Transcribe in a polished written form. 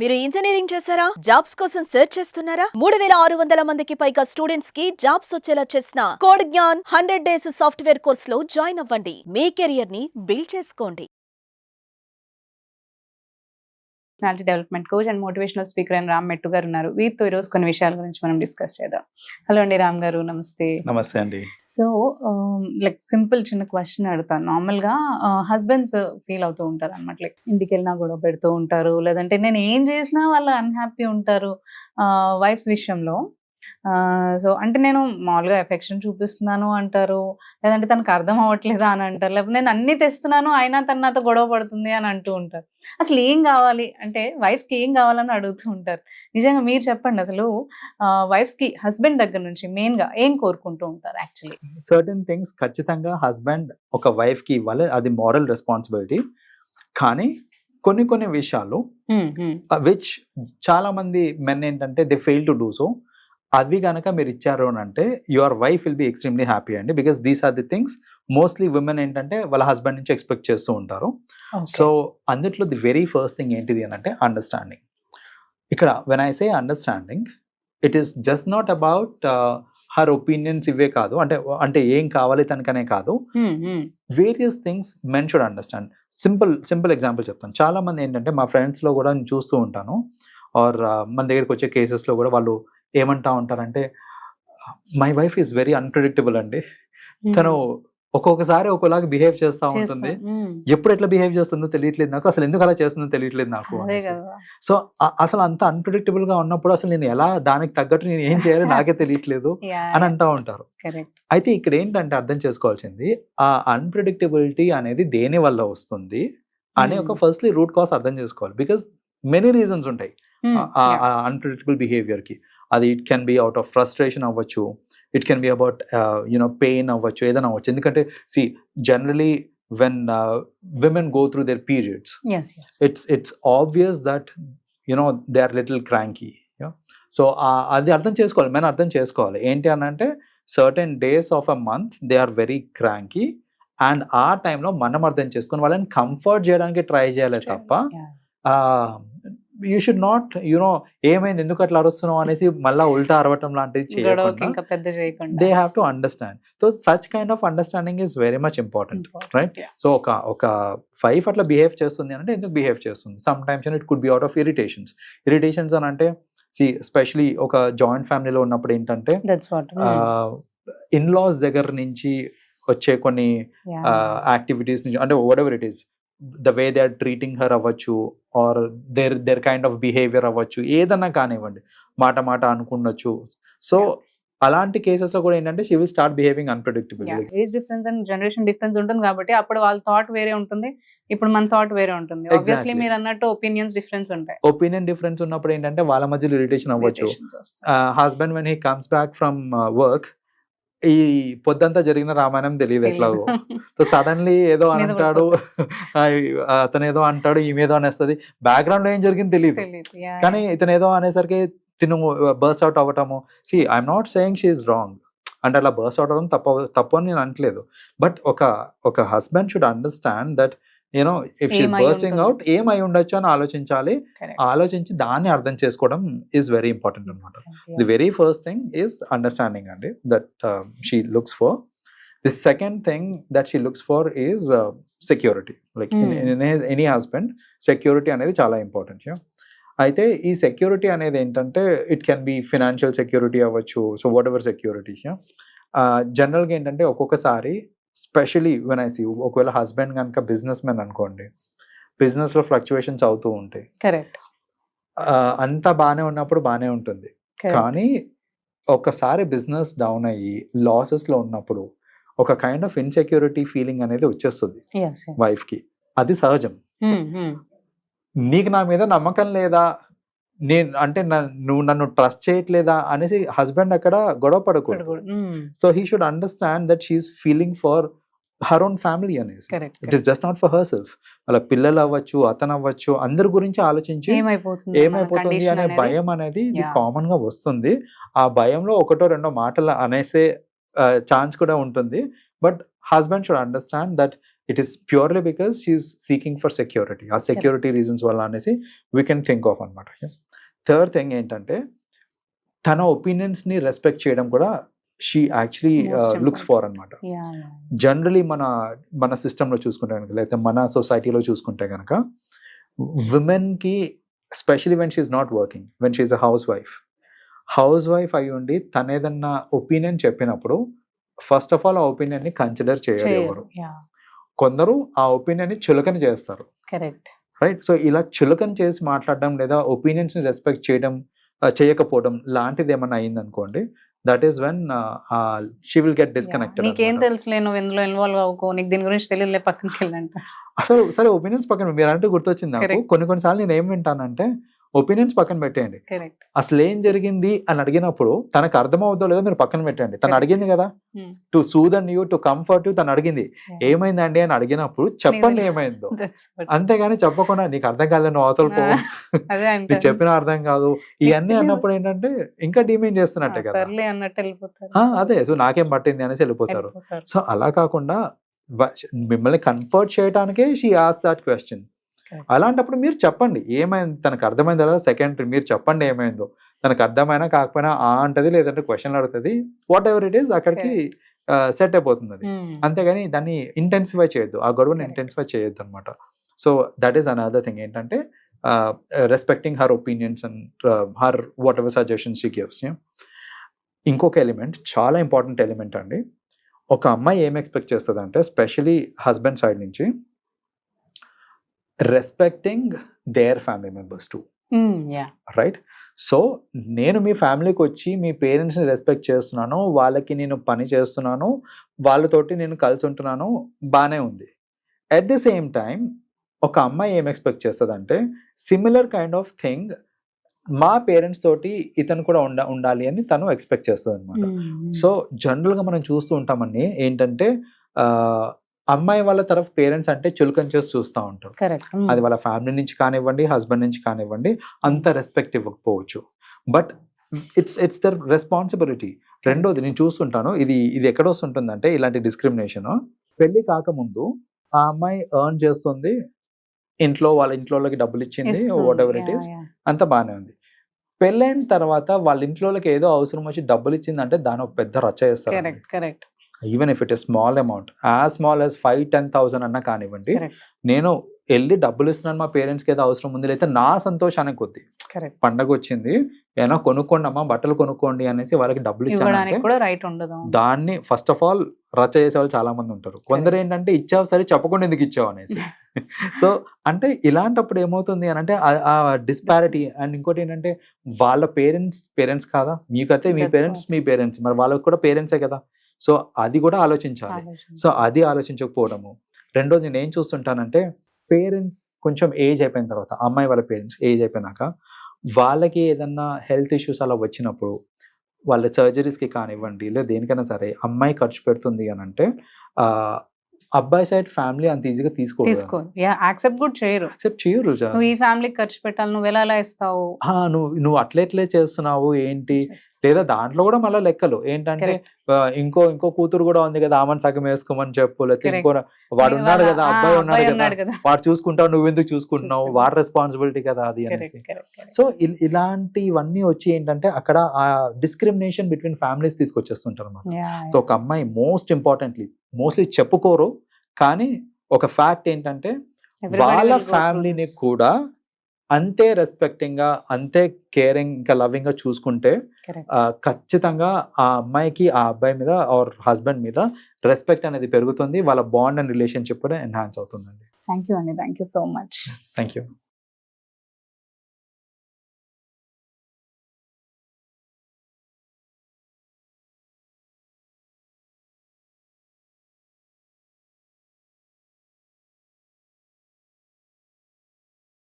మీరు ఇంజనీరింగ్ చేశారా? జాబ్స్ కోసం సెర్చ్ చేస్తున్నారా? 3600 మందికి పైగా స్టూడెంట్స్ కి జాబ్స్ వచ్చేలా చేసిన code Gyan 100 days software course లో జాయిన్ అవ్వండి. మీ కెరియర్ ని బిల్డ్ చేసుకోండి. Personality development coach and motivational speaker అయిన రామ్ మెట్టు గారు ఉన్నారు. వీరితో ఈరోజు కొన్ని విషయాల గురించి మనం డిస్కస్ చేద్దాం. హలో అండి రామ్ గారు, నమస్తే. నమస్తే అండి. సో లైక్ సింపుల్ చిన్న క్వశ్చన్ అడుగుతాను. నార్మల్గా హస్బెండ్స్ ఫీల్ అవుతూ ఉంటారు అనమాట. లైక్ ఇంటికి వెళ్ళినా గొడవ పెడుతూ ఉంటారు, లేదంటే నేను ఏం చేసినా వాళ్ళు అన్హ్యాపీ ఉంటారు వైఫ్స్ విషయంలో. సో అంటే నేను మామూలుగా ఎఫెక్షన్ చూపిస్తున్నాను అంటారు, లేదంటే తనకు అర్థం అవ్వట్లేదా అని అంటారు, లేకపోతే నేను అన్ని తెస్తున్నాను అయినా తను నాతో గొడవ పడుతుంది అని అంటూ ఉంటారు. అసలు ఏం కావాలి అంటే వైఫ్స్కి ఏం కావాలని అడుగుతూ ఉంటారు. నిజంగా మీరు చెప్పండి, అసలు వైఫ్స్కి హస్బెండ్ దగ్గర నుంచి మెయిన్గా ఏం కోరుకుంటూ ఉంటారు? యాక్చువల్లీ సర్టన్ థింగ్స్ ఖచ్చితంగా హస్బెండ్ ఒక వైఫ్ కి ఇవ్వాలి, అది మారల్ రెస్పాన్సిబిలిటీ. కానీ కొన్ని కొన్ని విషయాలు విచ్ చాలా మంది మెన్ ఏంటంటే they fail to do so, అవి కనుక మీరు ఇచ్చారు అని అంటే your wife will be extremely happy అండి. Because these are the things mostly women ఏంటంటే వాళ్ళ హస్బెండ్ నుంచి ఎక్స్పెక్ట్ చేస్తూ ఉంటారు. సో అందుట్లో ది వెరీ ఫస్ట్ థింగ్ ఏంటిది అని అంటే అండర్స్టాండింగ్. ఇక్కడ when I say understanding, it is just not about her opinions ఇవే కాదు, అంటే ఏం కావాలి తనకనే కాదు, various things men should understand. Simple example చెప్తాను. చాలా మంది ఏంటంటే మా ఫ్రెండ్స్లో కూడా నేను చూస్తూ ఉంటాను, ఆర్ మన దగ్గరికి వచ్చే కేసెస్లో కూడా వాళ్ళు ఏమంటా ఉంటారంటే, my wife is very unpredictable అండి. తను ఒక్కొక్కసారి ఒకలాగా బిహేవ్ చేస్తూ ఉంటుంది, ఎప్పుడు ఎట్లా బిహేవ్ చేస్తుందో తెలియట్లేదు నాకు, అసలు ఎందుకు అలా చేస్తుందో తెలియట్లేదు నాకు. సో అసలు అంత అన్ప్రెడిక్టబుల్ గా ఉన్నప్పుడు అసలు నేను ఎలా దానికి తగ్గట్టు నేను ఏం చేయాలో నాకే తెలియట్లేదు అని అంటూ ఉంటారు. అయితే ఇక్కడ ఏంటంటే అర్థం చేసుకోవాల్సింది, ఆ అన్ప్రెడిక్టబిలిటీ అనేది దేని వల్ల వస్తుంది అనే ఒక ఫస్ట్లీ రూట్ కాజ్ అర్థం చేసుకోవాలి. బికాస్ మెనీ రీజన్స్ ఉంటాయి అన్ప్రెడిక్టబుల్ బిహేవియర్ కి. అది it can be out of frustration అవ్వచ్చు, it can be about pain అవ్వచ్చు, ఏదైనా అవ్వచ్చు. ఎందుకంటే see generally when women go through their periods, it's obvious that they are little cranky. So అది అర్థం చేసుకోవాలి, మెన్ అర్థం చేసుకోవాలి. ఏంటి అని అంటే certain days of a month they are very cranky, and ఆ టైంలో మనం అర్థం చేసుకొని వాళ్ళని కంఫర్ట్ చేయడానికి ట్రై చేయాలి తప్ప యూ షుడ్ నాట్ ఏమైంది ఎందుకు అట్లా అరుస్తున్నావు అనేసి మళ్ళీ ఉల్టా అరవటం లాంటిది చేయకుండా they have to understand. So such kind of understanding is very much important, right? So ఒక వైఫ్ అట్లా బిహేవ్ చేస్తుంది అంటే ఎందుకు బిహేవ్ చేస్తుంది? Some times it could be out of irritations అని అంటే ఎస్పెషలీ ఒక జాయింట్ ఫ్యామిలీలో ఉన్నప్పుడు ఏంటంటే ఇన్లాస్ దగ్గర నుంచి వచ్చే కొన్ని యాక్టివిటీస్ నుంచి, అంటే whatever it is, the way they are treating her అవ్వచ్చు, or their kind of behaviour అవ్వచ్చు, ఏదన్నా కానివ్వండి, మాట అనుకుండొచ్చు. సో అలాంటి కేసెస్ లో కూడా ఏంటంటే she will start behaving unpredictable. Age difference and generation difference ఉంటుంది కాబట్టి అప్పుడు వాళ్ళ థాట్ వేరే ఉంటుంది, ఇప్పుడు మన థాట్ వేరే ఉంటుంది. ఆబ్వియస్లీ మీరు అన్నట్టు ఒపీనియన్స్ డిఫరెన్స్ ఉంటాయి. ఒపీనియన్ డిఫరెన్స్ ఉన్నప్పుడు ఏంటంటే వాళ్ళ మధ్యలో ఇరిటేషన్ అవ్వచ్చు. Husband when he comes back from work, ఈ పొద్దంతా జరిగిన రామాయణం తెలియదు ఎట్లాగో. సో సడన్లీ ఏదో అంటాడు, అతను ఏదో అంటాడు, ఈమె ఏదో అనేస్తుంది, బ్యాక్గ్రౌండ్ లో ఏం జరిగింది తెలియదు, కానీ ఇతను ఏదో అనేసరికి తిను బర్స్ట్ అవుట్ అవ్వటము. See I'm not saying she is wrong, అంటే అలా బర్స్ట్ అవుట్ అవ్వడం తప్పు అని నేను అనట్లేదు. బట్ ఒక husband should understand that if she's bursting out ఏమై ఉండొచ్చు అని ఆలోచించాలి. ఆలోచించి దాన్ని అర్థం చేసుకోవడం ఈజ్ వెరీ ఇంపార్టెంట్ అనమాట. The very first thing is understanding అండి, that she looks for. The second thing that she looks for is security. Like in any husband security అనేది చాలా ఇంపార్టెంట్. అయితే ఈ సెక్యూరిటీ అనేది ఏంటంటే it can be financial security అవ్వచ్చు, సో వాట్ ఎవర్ సెక్యూరిటీ. జనరల్గా ఏంటంటే ఒక్కొక్కసారి స్పెషలీ వెన్ ఐ సీ, ఒకవేళ హస్బెండ్ కనుక బిజినెస్ మ్యాన్ అనుకోండి, బిజినెస్ లో ఫ్లక్చువేషన్స్ అవుతూ ఉంటాయి. కరెక్ట్. అంతా బాగానే ఉన్నప్పుడు బాగానే ఉంటుంది, కానీ ఒక్కసారి బిజినెస్ డౌన్ అయ్యి లాసెస్ లో ఉన్నప్పుడు ఒక కైండ్ ఆఫ్ ఇన్సెక్యూరిటీ ఫీలింగ్ అనేది వచ్చేస్తుంది వైఫ్ కి. అది సహజం. నీకు నా మీద నమ్మకం లేదా, నువ్వు నన్ను ట్రస్ట్ చేయట్లేదా అనేసి హస్బెండ్ అక్కడ గొడవ పడకూడదు. So he should understand that she's feeling for her own family అనేసి. It is just not for herself. వాళ్ళ పిల్లలు అవ్వచ్చు, అతను అవ్వచ్చు, అందరి గురించి ఆలోచించి ఏమైపోతుంది అనే భయం అనేది ఇది కామన్ గా వస్తుంది. ఆ భయంలో ఒకటో రెండో మాటలు అనేసే ఛాన్స్ కూడా ఉంటుంది. But husband should understand that it is purely because she's seeking for security. ఆ సెక్యూరిటీ రీజన్స్ వల్ల అనేసి వీ కెన్ థింక్ ఆఫ్ అనమాట. థర్డ్ థింగ్ ఏంటంటే తన ఒపీనియన్స్ని రెస్పెక్ట్ చేయడం కూడా షీ యాక్చువల్లీ లుక్స్ ఫార్ అనమాట. జనరలీ మన సిస్టంలో చూసుకుంటే కనుక, లేకపోతే మన సొసైటీలో చూసుకుంటే కనుక, విమెన్కి especially when she's not working, when she's a housewife అయి ఉండి తన ఏదన్నా ఒపీనియన్ చెప్పినప్పుడు ఫస్ట్ ఆఫ్ ఆల్ ఆ ఒపీనియన్ని కన్సిడర్ చేయరు ఎవరు. కొందరు ఆ ఒపీనియన్ని చులకన చేస్తారు. Correct, right. సో ఇలా చులకన చేసి మాట్లాడడం లేదా ఒపీనియన్స్ని రెస్పెక్ట్ చేయకపోవడం లాంటిది ఏమన్నా అయిందనుకోండి, that is when she will get disconnected. నీకేం తెలుసులే, నువ్వు ఇందులో ఇన్వాల్వ్ అవ్వకో, నీకు దీని గురించి తెలియదులే, పక్కనకి వెళ్ళంట. అసలు సరే ఒపీనియన్స్ పక్కన, మీరు అంటే గుర్తొచ్చింది నాకు. కొన్నిసార్లు నేను ఏం వింటానంటే, ఒపీనియన్స్ పక్కన పెట్టేయండి, అసలు ఏం జరిగింది అని అడిగినప్పుడు తనకు అర్థమవుతుందో లేదో మీరు పక్కన పెట్టండి. తను అడిగింది కదా, to soothen you, to comfort you, తను అడిగింది ఏమైందండి అని అడిగినప్పుడు చెప్పండి ఏమైందో, అంతేగాని చెప్పకుండా నీకు అర్థం కాలేదు, నువ్వు అవతల పో, నీకు చెప్పిన అర్థం కాదు, ఇవన్నీ అన్నప్పుడు ఏంటంటే ఇంకా డిమేన్ చేస్తున్నట్టే కదా. అదే, సో నాకేం పట్టింది అనేసి వెళ్ళిపోతారు. సో అలా కాకుండా మిమ్మల్ని కంఫర్ట్ చేయడానికే షీ ఆస్క్డ్ దట్ క్వశ్చన్. అలాంటప్పుడు మీరు చెప్పండి ఏమైంది, తనకు అర్థమైంది కదా, సెకండరీ, మీరు చెప్పండి ఏమైందో. తనకు అర్థమైనా కాకపోయినా అంటది, లేదంటే క్వశ్చన్లు అడుగుతుంది, వాట్ ఎవర్ ఇట్ ఈస్ అక్కడికి సెట్ అయిపోతుంది అది. అంతేగాని దాన్ని ఇంటెన్సిఫై చేయొద్దు, ఆ గొడవని ఇంటెన్సిఫై చేయొద్దు అనమాట. So that is another thing ఏంటంటే respecting her opinions and her whatever suggestions she gives. ఇంకొక ఎలిమెంట్, చాలా ఇంపార్టెంట్ ఎలిమెంట్ అండి. ఒక అమ్మాయి ఏం ఎక్స్పెక్ట్ చేస్తుంది అంటే, స్పెషలీ హస్బెండ్ సైడ్ నుంచి, respecting their family members too, right. So నేను మీ ఫ్యామిలీకి వచ్చి మీ పేరెంట్స్ని రెస్పెక్ట్ చేస్తున్నాను, వాళ్ళకి నేను పని చేస్తున్నాను, వాళ్ళతోటి నేను కలిసి ఉంటున్నాను, బాగానే ఉంది. అట్ ది సేమ్ టైం ఒక అమ్మాయి ఏం ఎక్స్పెక్ట్ చేస్తుంది అంటే, సిమిలర్ కైండ్ ఆఫ్ థింగ్ మా పేరెంట్స్ తోటి ఇతను కూడా ఉండాలి అని తను ఎక్స్పెక్ట్ చేస్తుంది అనమాట. సో జనరల్గా మనం చూస్తూ ఉంటామని ఏంటంటే, అమ్మాయి వాళ్ళ తరఫు పేరెంట్స్ అంటే చులకన చేసి చూస్తూ ఉంటారు. అది వాళ్ళ ఫ్యామిలీ నుంచి కానివ్వండి, హస్బెండ్ నుంచి కానివ్వండి, అంత రెస్పెక్ట్ ఇవ్వకపోవచ్చు. But it's their responsibility. రెండోది నేను చూస్తుంటాను, ఇది ఎక్కడ వస్తుంటుందంటే ఇలాంటి డిస్క్రిమినేషన్, పెళ్లి కాకముందు ఆ అమ్మాయి ఎర్న్ చేస్తుంది, వాళ్ళ ఇంట్లోకి డబ్బులు ఇచ్చింది, వాట్ ఎవర్ ఇట్ ఈస్, అంత బాగానే ఉంది. పెళ్ళైన తర్వాత వాళ్ళ ఇంట్లోకి ఏదో అవసరం వచ్చి డబ్బులు ఇచ్చిందంటే దాని ఒక పెద్ద రచ్చ చేస్తారు. Even if it is small amount, as small as 5-10,000 అన్నా కానివ్వండి, నేను వెళ్ళి డబ్బులు ఇస్తున్నాను మా పేరెంట్స్కి ఏదో అవసరం ఉంది, లేదా నా సంతోషానికి కొద్ది పండగ వచ్చింది ఏమైనా కొనుక్కోండి అమ్మా, బట్టలు కొనుక్కోండి అనేసి వాళ్ళకి డబ్బులు ఇచ్చాను, దాన్ని ఫస్ట్ ఆఫ్ ఆల్ రచ్చ చేసే వాళ్ళు చాలా మంది ఉంటారు. కొందరు ఏంటంటే ఇచ్చావు సరే చెప్పకుండా ఎందుకు ఇచ్చావు అనేసి. సో అంటే ఇలాంటప్పుడు ఏమవుతుంది అని అంటే ఆ డిస్పారిటీ. అండ్ ఇంకోటి ఏంటంటే, వాళ్ళ పేరెంట్స్ కాదా, మీకైతే మీ పేరెంట్స్ మరి వాళ్ళకి కూడా పేరెంట్సే కదా. సో అది కూడా ఆలోచించాలి. సో అది ఆలోచించకపోవడము. రెండోది నేను ఏం చూస్తుంటానంటే, పేరెంట్స్ కొంచెం ఏజ్ అయిపోయిన తర్వాత, అమ్మాయి వాళ్ళ పేరెంట్స్ ఏజ్ అయిపోయినాక వాళ్ళకి ఏదన్నా హెల్త్ ఇష్యూస్ అలా వచ్చినప్పుడు, వాళ్ళ సర్జరీస్కి కానివ్వండి లేదా దేనికైనా సరే అమ్మాయి ఖర్చు పెడుతుంది అని అంటే, అబ్బాయి సైడ్ ఫ్యామిలీ అంత ఈజీగా తీసుకోరు, యాక్సెప్ట్ చేయరు. నువ్వు ఈ ఫ్యామిలీకి ఖర్చు పెట్టాలి, నువ్వు ఎలా ఇస్తావు, నువ్వు అట్లెట్లే చేస్తున్నావు ఏంటి, లేదా దాంట్లో కూడా మళ్ళీ లెక్కలు ఏంటంటే, ఇంకో కూతురు కూడా ఉంది కదా, ఆమెను సగం వేసుకోమని చెప్పు, లేకపోతే ఇంకో వాడు ఉన్నాడు కదా, అబ్బాయి ఉన్నాడు కదా, వాడు చూసుకుంటావు, నువ్వెందుకు చూసుకుంటున్నావు, వాడి రెస్పాన్సిబిలిటీ కదా అది అనేసి. సో ఇలాంటివన్నీ వచ్చి ఏంటంటే అక్కడ ఆ డిస్క్రిమినేషన్ బిట్వీన్ ఫ్యామిలీస్ తీసుకొచ్చేస్తుంటారు అన్నమాట. సో ఒక అమ్మాయి మోస్ట్లీ చెప్పుకోరు, కానీ ఒక ఫ్యాక్ట్ ఏంటంటే వాళ్ళ ఫ్యామిలీని కూడా అంతే రెస్పెక్టింగ్ గా, అంతే కేరింగ్, ఇంకా లవింగ్ గా చూసుకుంటే ఖచ్చితంగా ఆ అమ్మాయికి ఆ అబ్బాయి మీద ఆర్ హస్బెండ్ మీద రెస్పెక్ట్ అనేది పెరుగుతుంది, వాళ్ళ బాండ్ అండ్ రిలేషన్షిప్ కూడా ఎన్హాన్స్ అవుతుందండి. థ్యాంక్ యూ అండి, thank you so much. Thank you.